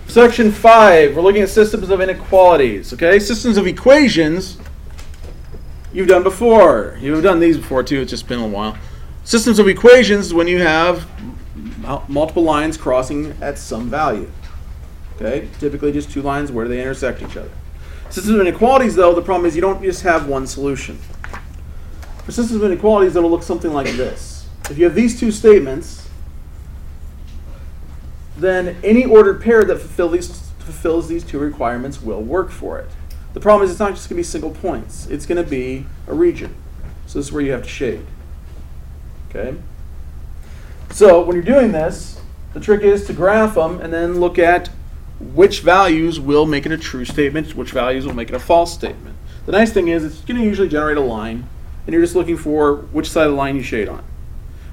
Section 5, we're looking at systems of inequalities. Okay, systems of equations you've done before. You've done these before too, it's just been a while. Systems of equations is when you have multiple lines crossing at some value. Okay, typically just two lines, where do they intersect each other? Systems of inequalities, though, the problem is you don't just have one solution. For systems of inequalities, it'll look something like this. If you have these two statements, then any ordered pair that fulfills these two requirements will work for it. The problem is it's not just going to be single points. It's going to be a region. So this is where you have to shade. Okay? So when you're doing this, the trick is to graph them and then look at which values will make it a true statement, which values will make it a false statement. The nice thing is it's going to usually generate a line, and you're just looking for which side of the line you shade on.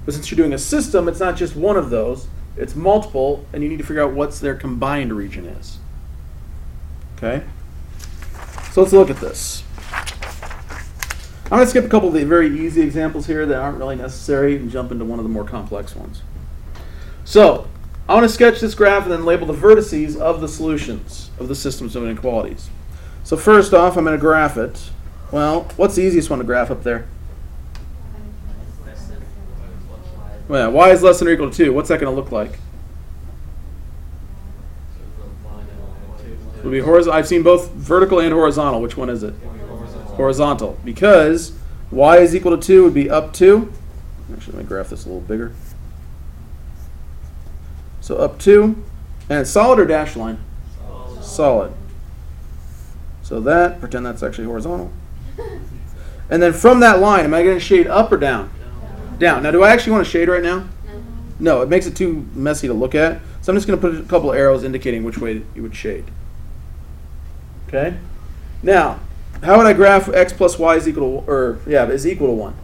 But since you're doing a system, it's not just one of those, it's multiple, and you need to figure out what their combined region is. Okay? So let's look at this. I'm going to skip a couple of the very easy examples here that aren't really necessary and jump into one of the more complex ones. So, I want to sketch this graph and then label the vertices of the solutions of the systems of inequalities. So first off, I'm going to graph it. Well, what's the easiest one to graph up there? Well, y is less than or equal to 2. What's that going to look like? It will be horizontal. I've seen both vertical and horizontal. Which one is it? Horizontal. Because y is equal to 2 would be up 2. Actually, let me graph this a little bigger. So up 2. And it's solid or dashed line? Solid. So that, pretend that's actually horizontal. And then from that line, am I going to shade up or down? Down. Now, do I actually want to shade right now? No, it makes it too messy to look at. So I'm just going to put a couple of arrows indicating which way you would shade. Okay? Now, how would I graph x plus y is equal to, is equal to 1?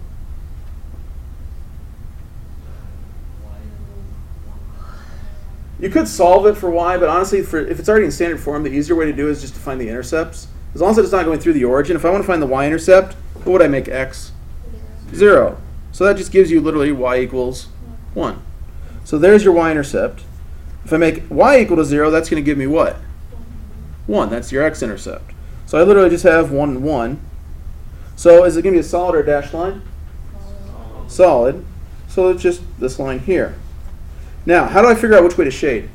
You could solve it for y, but honestly, if it's already in standard form, the easier way to do it is just to find the intercepts. As long as it's not going through the origin, if I want to find the y-intercept, what would I make x? 0. So that just gives you literally y equals 1. So there's your y-intercept. If I make y equal to 0, that's going to give me what? 1. That's your x-intercept. So I literally just have 1 and 1. So is it going to be a solid or a dashed line? Solid. So it's just this line here. Now, how do I figure out which way to shade?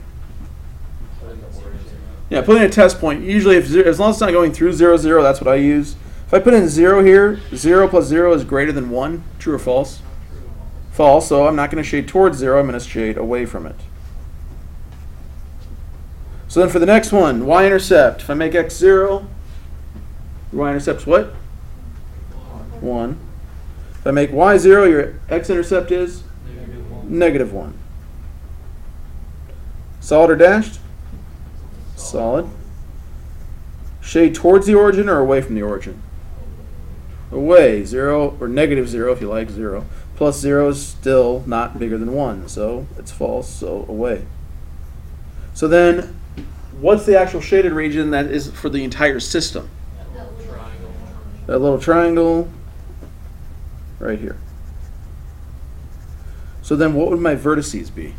Yeah, putting a test point. Usually, as long as it's not going through 0, 0, that's what I use. If I put in 0 here, 0 plus 0 is greater than 1. True or false? False, so I'm not going to shade towards 0. I'm going to shade away from it. So then for the next one, y-intercept. If I make x 0, y-intercept's what? 1. If I make y 0, your x-intercept is? Negative 1. Solid or dashed? Solid. Shade towards the origin or away from the origin? Away. 0 or negative 0 if you like, 0. Plus 0 is still not bigger than 1, so it's false, so away. So then, what's the actual shaded region that is for the entire system? That little triangle right here. So then what would my vertices be?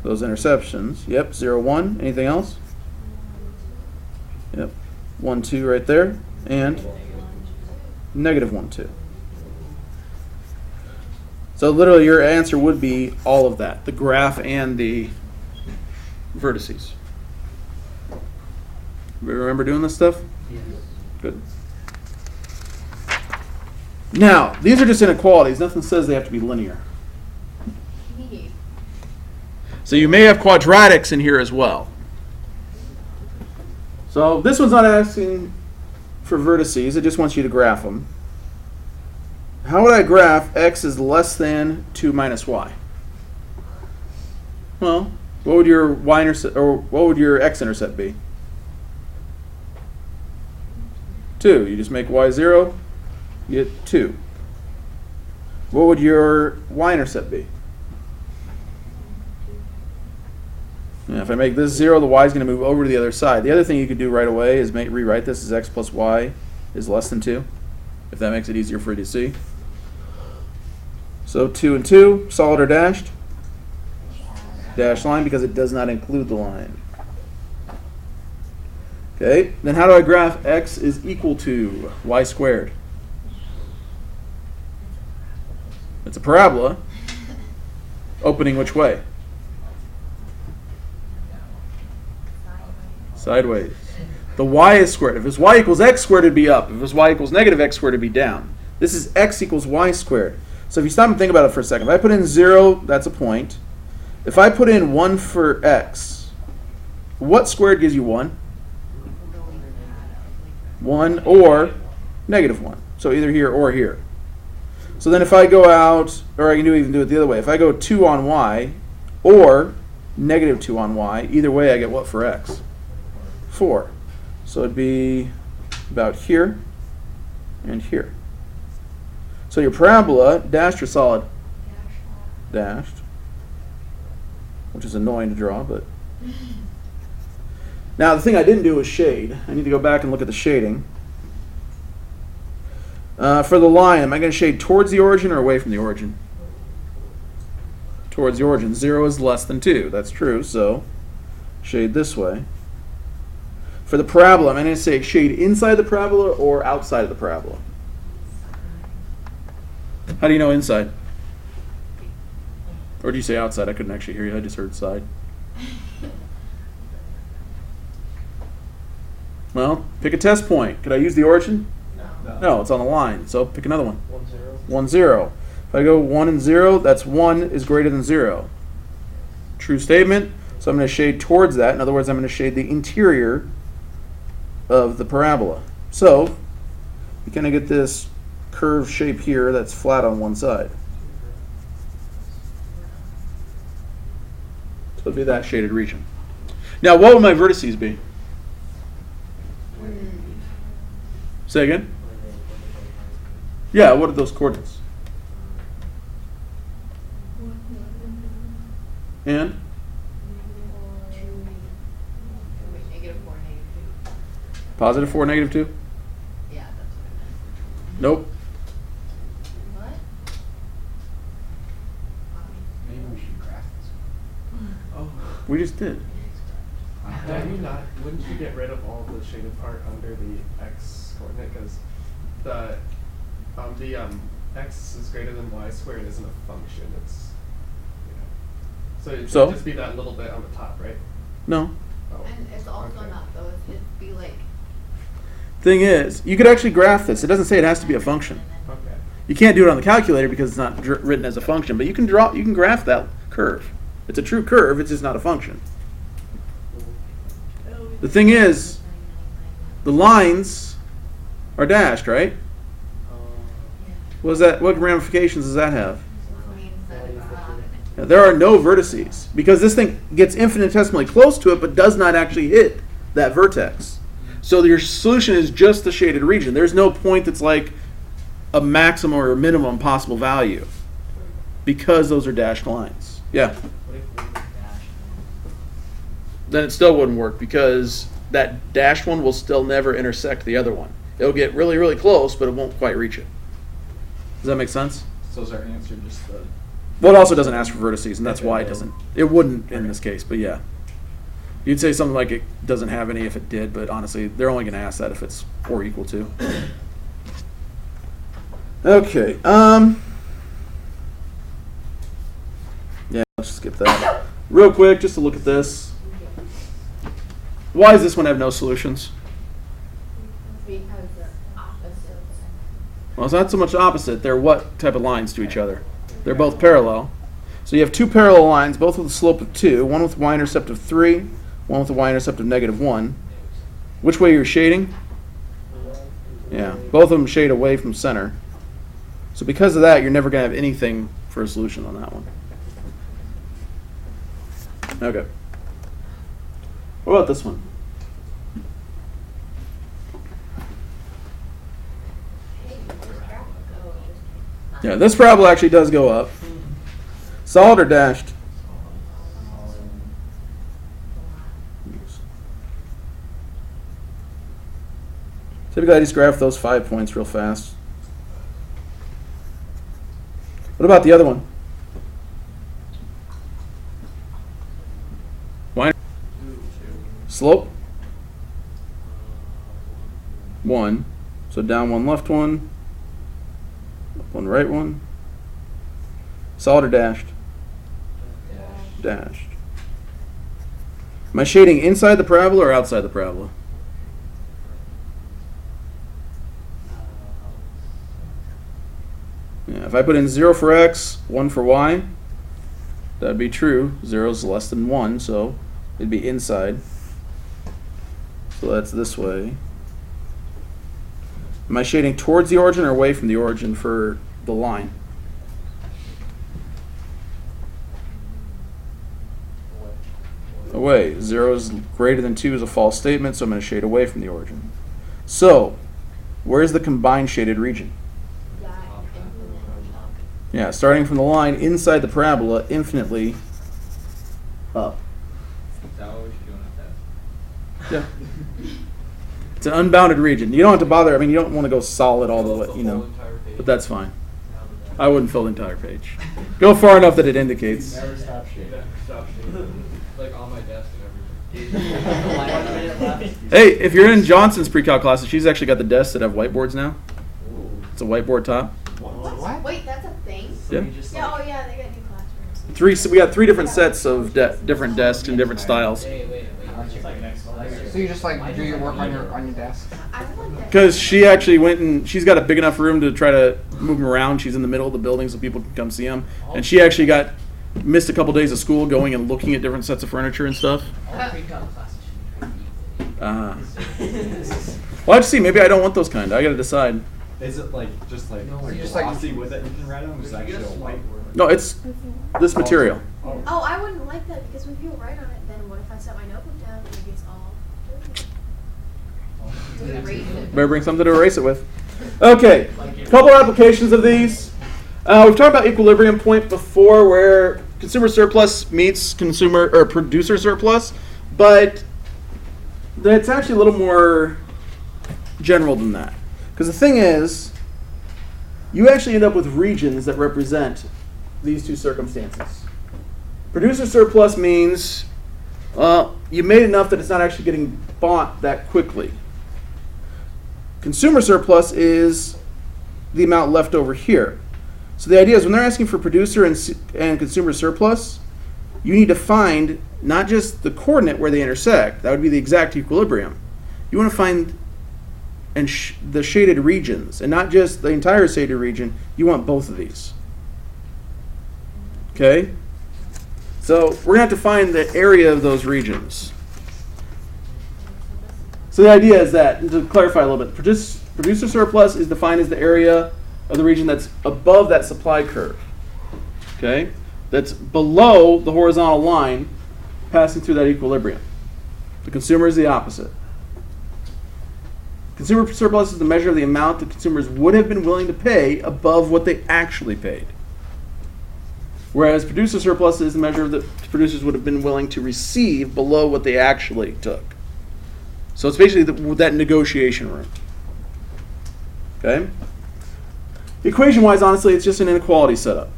Those interceptions. Yep, 0, 1. Anything else? Yep. 1, 2 right there. And negative 1, 2. So literally your answer would be all of that. The graph and the vertices. Remember doing this stuff? Yes. Good. Now, these are just inequalities. Nothing says they have to be linear. So you may have quadratics in here as well. So this one's not asking for vertices. It just wants you to graph them. How would I graph x is less than 2 minus y? Well, what would your y-intercept or what would your x-intercept be? 2. You just make y 0, you get 2. What would your y-intercept be? Yeah, if I make this 0, the y is going to move over to the other side. The other thing you could do right away is rewrite this as x plus y is less than 2, if that makes it easier for you to see. So 2 and 2, solid or dashed? Dashed line because it does not include the line. Okay, then how do I graph x is equal to y squared? It's a parabola. Opening which way? Sideways. The y is squared. If it's y equals x squared, it'd be up. If it's y equals negative x squared, it'd be down. This is x equals y squared. So if you stop and think about it for a second, if I put in 0, that's a point. If I put in 1 for x, what squared gives you 1? 1 or negative 1. So either here or here. So then if I go out, or I can even do it the other way. If I go 2 on y or negative 2 on y, either way I get what for x? 4. So it'd be about here and here. So your parabola, dashed or solid? Dashed. Which is annoying to draw, but... Now the thing I didn't do was shade. I need to go back and look at the shading. For the line, am I going to shade towards the origin or away from the origin? Towards the origin. 0 is less than 2. That's true, so shade this way. For the parabola, I'm going to say shade inside the parabola or outside of the parabola. How do you know inside? Or do you say outside? I couldn't actually hear you. I just heard side. Well, pick a test point. Could I use the origin? No, it's on the line. So pick another one. 1, 0. 1, 0. If I go 1 and 0, that's 1 is greater than 0. True statement. So I'm going to shade towards that. In other words, I'm going to shade the interior of the parabola. So you kind of get this curved shape here that's flat on one side. So it'd be that shaded region. Now, what would my vertices be? Say again? Yeah, what are those coordinates? And? Positive 4, negative 2? Yeah, that's what I meant. Nope. What? Maybe we should graph this one. Oh. We just did. Wouldn't you get rid of all the shaded part under the x coordinate? Because the x is greater than y squared isn't a function. It's so it So? would just be that little bit on the top, right? No. Oh. And it's also Okay. not though. It'd be like. Thing is, you could actually graph this. It doesn't say it has to be a function. Okay. You can't do it on the calculator because it's not written as a function, but you can graph that curve. It's a true curve, it's just not a function. The thing is, the lines are dashed, right? What ramifications does that have? Now, there are no vertices because this thing gets infinitesimally close to it but does not actually hit that vertex. So your solution is just the shaded region. There's no point that's like a maximum or a minimum possible value because those are dashed lines. Yeah. What if we were dashed? Then it still wouldn't work because that dashed one will still never intersect the other one. It'll get really, really close, but it won't quite reach it. Does that make sense? So is our answer just the... Well, it also doesn't ask for vertices, and that's why it doesn't. It wouldn't in this case, but yeah. You'd say something like it doesn't have any if it did, but honestly, they're only going to ask that if it's or equal to. Okay. Yeah, let's skip that. Real quick, just to look at this. Why does this one have no solutions? Because they're opposites. Well, it's not so much opposite. They're what type of lines to each other? They're both parallel. So you have two parallel lines, both with a slope of 2, one with a y-intercept of 3, one with a y-intercept of negative 1. Which way you're shading? Yeah, both of them shade away from center. So because of that, you're never going to have anything for a solution on that one. Okay. What about this one? Yeah, this parabola actually does go up. Solid or dashed? Typically, I just graph those 5 points real fast. What about the other one? Slope? 1. So down 1, left 1. Up 1, right 1. Solid or dashed? Dashed. Am I shading inside the parabola or outside the parabola? Yeah, if I put in 0 for x, 1 for y, that would be true. 0 is less than 1, so it'd be inside. So that's this way. Am I shading towards the origin or away from the origin for the line? Away. 0 is greater than 2 is a false statement, so I'm going to shade away from the origin. So, where's the combined shaded region? Yeah, starting from the line inside the parabola, infinitely up. Is that what we should do on that? Yeah. It's an unbounded region. You don't have to bother. I mean, you don't want to go solid all the way, you know. But that's fine. I wouldn't fill the entire page. Go far enough that it indicates. Never stop shading. Stop shading. Like on my desk and everything. Hey, if you're in Johnson's pre-cal classes, she's actually got the desks that have whiteboards now. It's a whiteboard top. What? Wait, that's a thing? Yeah. Yeah, oh yeah, they got new classrooms. So we got 3 different sets of different desks and different styles. So you just like do your work on your desk? I want that. Because she actually went and she's got a big enough room to try to move them around. She's in the middle of the building so people can come see them. And she actually missed a couple days of school going and looking at different sets of furniture and stuff. All pre-cal classes should be pretty easy. Well, I have to see. Maybe I don't want those kind. I got to decide. Is it like just like glossy with it? You can write them. Is it actually a white? No, it's this material. Oh, I wouldn't like that because when people write on it, then what if I set my notebook down and it gets all dirty? Erase it. Better bring something to erase it with. Okay, couple applications of these. We've talked about equilibrium point before, where consumer surplus meets consumer or producer surplus, but that's actually a little more general than that. Because the thing is, you actually end up with regions that represent these two circumstances. Producer surplus means you made enough that it's not actually getting bought that quickly. Consumer surplus is the amount left over here. So the idea is when they're asking for producer and consumer surplus, you need to find not just the coordinate where they intersect, that would be the exact equilibrium. You want to find the shaded regions, and not just the entire shaded region. You want both of these. Okay? So we're going to have to find the area of those regions. So the idea is that, to clarify a little bit, producer surplus is defined as the area of the region that's above that supply curve. Okay? That's below the horizontal line passing through that equilibrium. The consumer is the opposite. Consumer surplus is the measure of the amount that consumers would have been willing to pay above what they actually paid. Whereas producer surplus is the measure that producers would have been willing to receive below what they actually took. So it's basically that negotiation room. Okay? Equation-wise, honestly, it's just an inequality setup.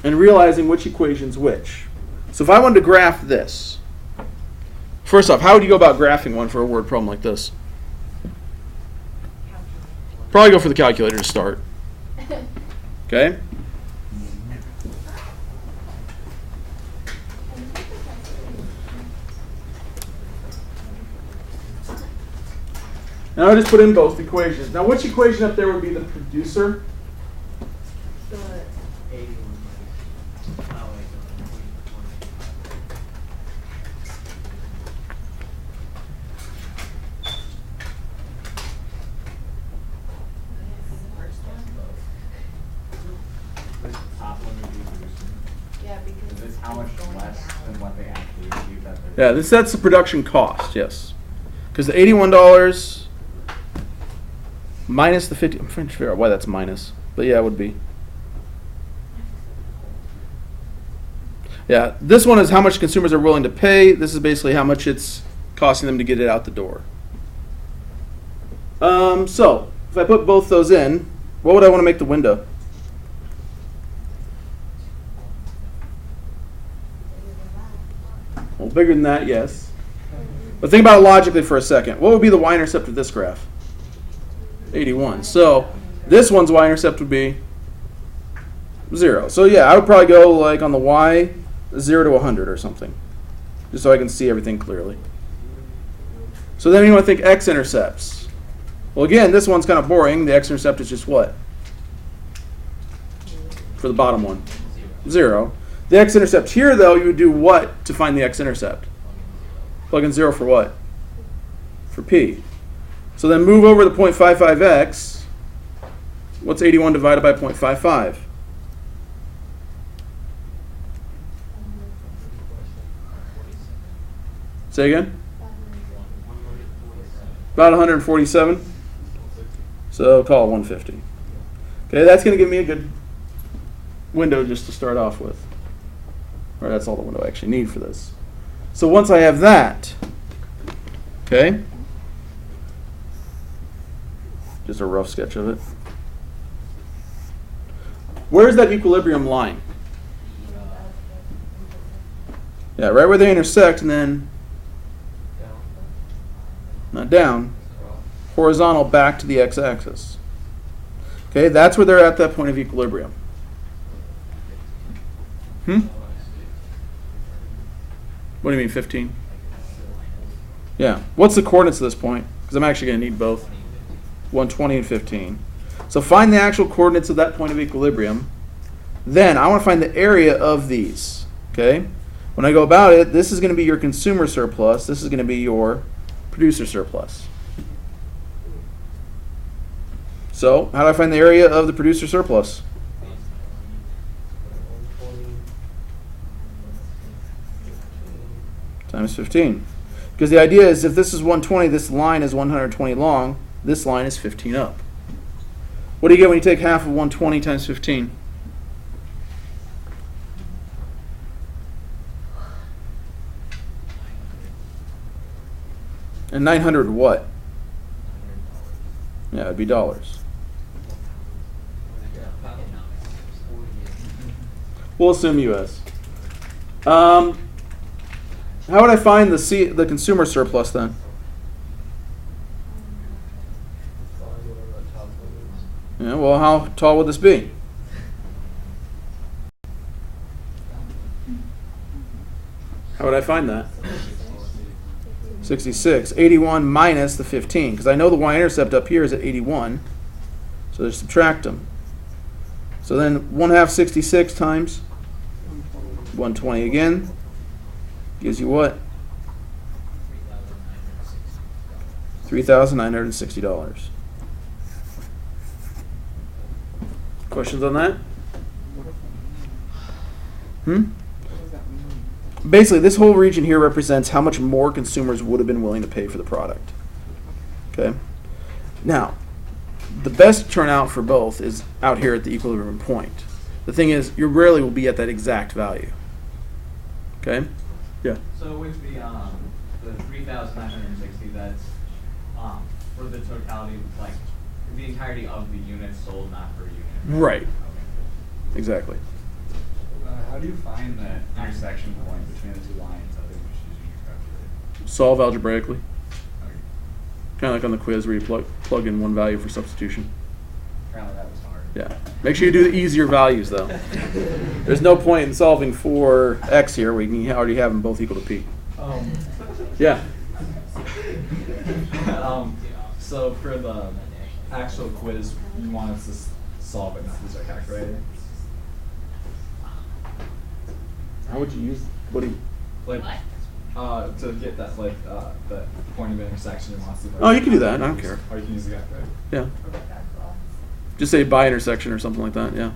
And realizing which equation's which. So if I wanted to graph this, first off, how would you go about graphing one for a word problem like this? Probably go for the calculator to start. Okay? Now I just put in both equations. Now which equation up there would be the producer? The 81 minus. Oh, wait. first one. The top one would be producer. Yeah, because Is this how much it's going less down. than what they actually received that they're Yeah, that's the production cost, yes. Because the $81 minus the 50, I'm trying to figure out why that's minus. But yeah, it would be. Yeah, this one is how much consumers are willing to pay. This is basically how much it's costing them to get it out the door. So, if I put both those in, what would I want to make the window? Well, bigger than that, yes. But think about it logically for a second. What would be the y-intercept of this graph? 81. So this one's y-intercept would be 0. So yeah, I would probably go like on the y, 0 to 100 or something, just so I can see everything clearly. So then you want to think x-intercepts. Well, again, this one's kind of boring. The x-intercept is just what? For the bottom one? 0. The x-intercept here, though, you would do what to find the x-intercept? Plug in 0 for what? For p. So then move over the 0.55x. What's 81 divided by 0.55? Say again? About 147. So call it 150. Okay, that's going to give me a good window just to start off with. Or that's all the window I actually need for this. So once I have that, okay, just a rough sketch of it. Where's that equilibrium line? Yeah, right where they intersect, and then not down, horizontal back to the x-axis. Okay, that's where they're at that point of equilibrium. What do you mean 15? Yeah. What's the coordinates of this point? Because I'm actually going to need both. 120 and 15. So find the actual coordinates of that point of equilibrium. Then I want to find the area of these. Okay? When I go about it, this is going to be your consumer surplus. This is going to be your producer surplus. So how do I find the area of the producer surplus? Times 15. Because the idea is if this is 120, this line is 120 long, this line is 15 up. What do you get when you take half of 120 times 15? And 900 what? Yeah, it'd be dollars. We'll assume US. How would I find the consumer surplus then? Yeah, well, how tall would this be? How would I find that? 66. 81 minus the 15, because I know the y-intercept up here is at 81, so just subtract them. So then 1/2 66 times 120 again. Gives you what? $3,960. Questions on that? Basically, this whole region here represents how much more consumers would have been willing to pay for the product. Okay? Now, the best turnout for both is out here at the equilibrium point. The thing is, you rarely will be at that exact value. Okay? Yeah. So with the 3,960, that's for the totality, like the entirety of the units sold, not per unit. Right. Okay. Exactly. How do you find that intersection point between the two lines other than just using your calculator? Solve algebraically. Okay. Kind of like on the quiz where you plug in one value for substitution. Apparently that was hard. Yeah. Make sure you do the easier values, though. There's no point in solving for x here where you can already have them both equal to p. Yeah. So for the actual quiz, you want us to solve it, not use our calculator? How would you use? What do you? Like, to get that, like, the point of intersection you want to see. Oh, you can do that. I don't care. Or you can use the calculator. Yeah. Just say by intersection or something like that. Yeah.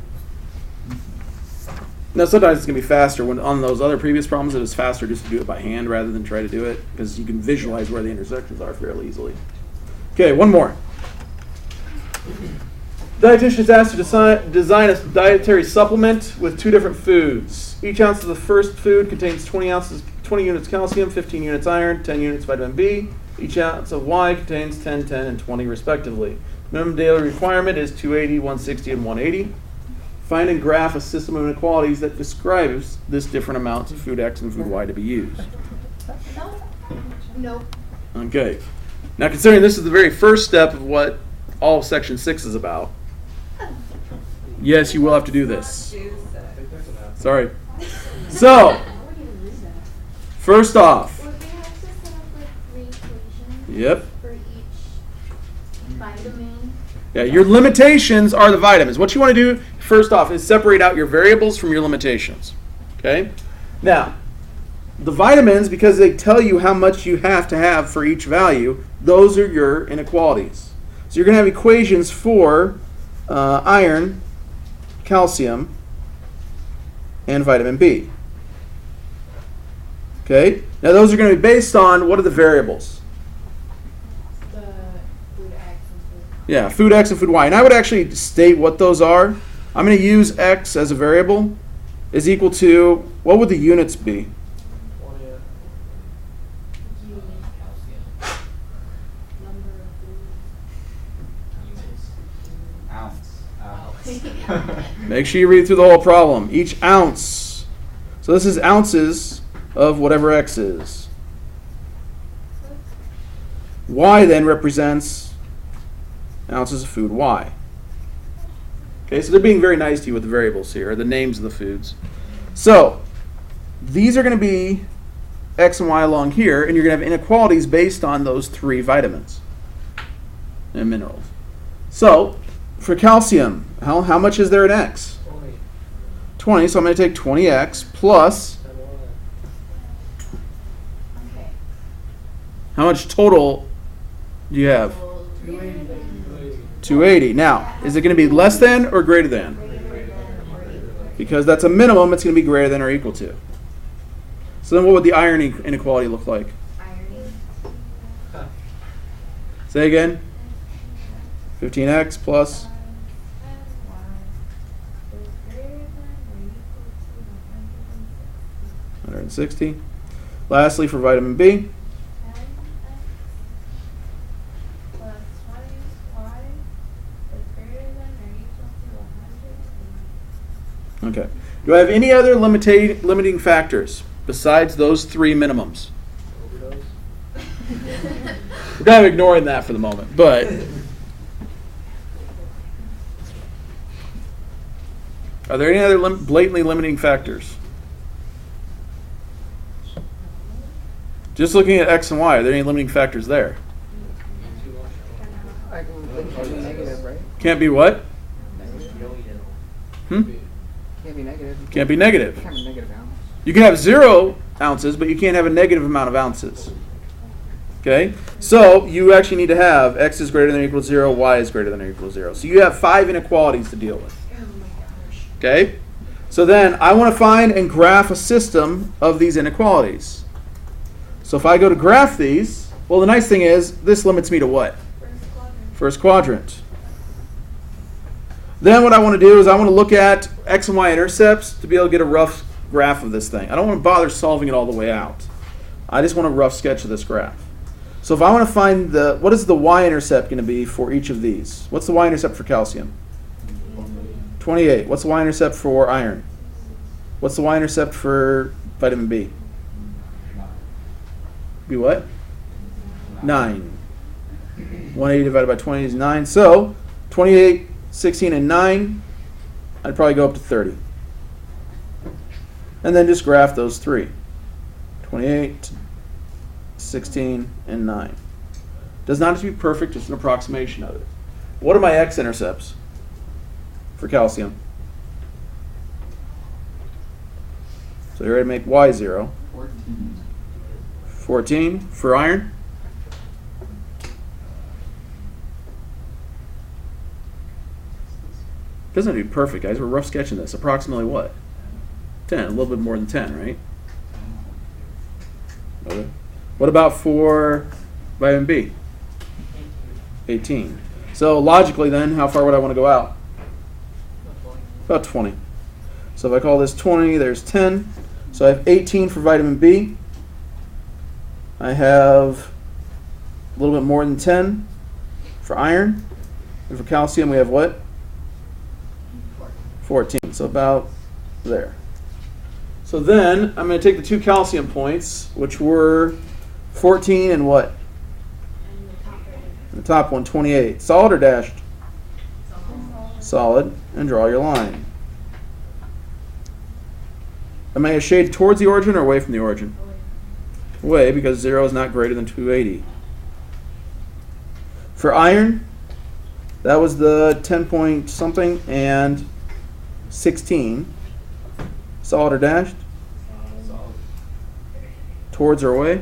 Now sometimes it's gonna be faster when on those other previous problems. It was faster just to do it by hand rather than try to do it because you can visualize where the intersections are fairly easily. Okay, one more. Dietitian is asked to design a dietary supplement with 2 different foods. Each ounce of the first food contains 20 units calcium, 15 units iron, 10 units vitamin B. Each ounce of Y contains 10, 10, and 20 respectively. Minimum daily requirement is 280, 160, and 180. Find and graph a system of inequalities that describes this different amounts of food X and food Y to be used. Nope. Okay. Now, considering this is the very first step of what all of Section 6 is about, yes, you will have to do this. I think there's an answer. Sorry. So, I wouldn't even read that. first off, Would we have to set up like 3 equations? Yep. For each vitamin? yeah, your limitations are the vitamins. What you want to do, first off, is separate out your variables from your limitations. Okay? Now, the vitamins, because they tell you how much you have to have for each value, those are your inequalities. So you're going to have equations for iron, calcium, and vitamin B. Okay? Now those are going to be based on, what are the variables? The food X and food. Yeah, food X and food Y. And I would actually state what those are. I'm going to use X as a variable is equal to, what would the units be? 20. Calcium. Number of Units. Ounce. Make sure you read through the whole problem. Each ounce. So this is ounces of whatever X is. Y then represents ounces of food Y. Okay, so they're being very nice to you with the variables here, the names of the foods. So these are going to be X and Y along here, and you're going to have inequalities based on those 3 vitamins and minerals. So for calcium, how much is there in X? 20. 20, so I'm going to take 20X plus, And Y. Okay. how much total do you have? Well, 280. Now, is it going to be less than or greater than? Because that's a minimum, it's going to be greater than or equal to. So then what would the iron inequality look like? Iron. Say again. 15X plus, 160. Lastly, for vitamin B, okay. Do I have any other limiting factors besides those 3 minimums? Overdose. We're kind of ignoring that for the moment, but are there any other blatantly limiting factors? Just looking at X and Y, are there any limiting factors there? I can be negative, right? Can't be what? Hmm? Can't be negative. Can't be negative. Can't be negative ounce. You can have 0 ounces, but you can't have a negative amount of ounces. Okay? So you actually need to have X is greater than or equal to 0, Y is greater than or equal to 0. So you have 5 inequalities to deal with. Okay? So then I want to find and graph a system of these inequalities. So if I go to graph these, well, the nice thing is this limits me to what? First quadrant. Then what I want to do is I want to look at X and Y intercepts to be able to get a rough graph of this thing. I don't want to bother solving it all the way out. I just want a rough sketch of this graph. So if I want to find what is the Y-intercept going to be for each of these? What's the Y-intercept for calcium? 28. What's the Y-intercept for iron? What's the Y-intercept for vitamin B? Be what? 9. 180 divided by 20 is 9. So 28, 16, and 9, I'd probably go up to 30. And then just graph those 3. 28, 16, and 9. Does not have to be perfect, just an approximation of it. What are my x-intercepts for calcium? So here I make y 0. 14 for iron. Doesn't have to be perfect, guys. We're rough sketching this. Approximately what? 10. A little bit more than 10, right? Okay. What about for vitamin B? 18. So logically then, how far would I want to go out? About 20. So if I call this 20, there's 10. So I have 18 for vitamin B. I have a little bit more than 10 for iron. And for calcium, we have what? 14. So about there. So then I'm going to take the 2 calcium points, which were 14 and what? And the top rating. The top one, 28. Solid or dashed? Solid. And draw your line. Am I shaded towards the origin or away from the origin? Away, because 0 is not greater than 280. For iron, that was the 10 point something and 16. Solid or dashed? Solid. Towards or away?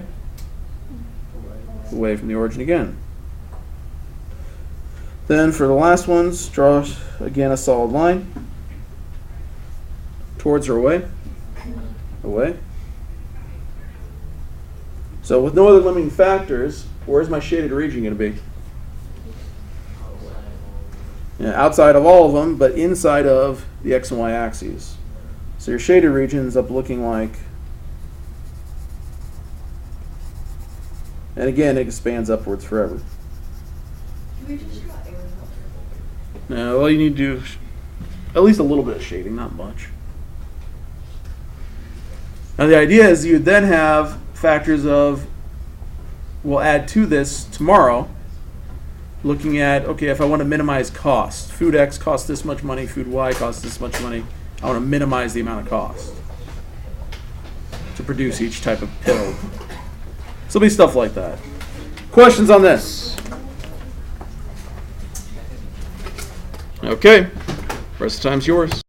Away. Away from the origin again. Then for the last ones, draw again a solid line. Towards or away? Away. So with no other limiting factors, where's my shaded region going to be? Yeah, outside of all of them, but inside of the x and y axes. So your shaded region ends up looking like, and again, it expands upwards forever. Can we just draw arrows? Now, all you need to do is at least a little bit of shading, not much. Now, the idea is you then have factors of, we'll add to this tomorrow, looking at, okay, if I want to minimize cost, food X costs this much money, food Y costs this much money, I want to minimize the amount of cost to produce each type of pill. So it'll be stuff like that. Questions on this? Okay, rest of the time's yours.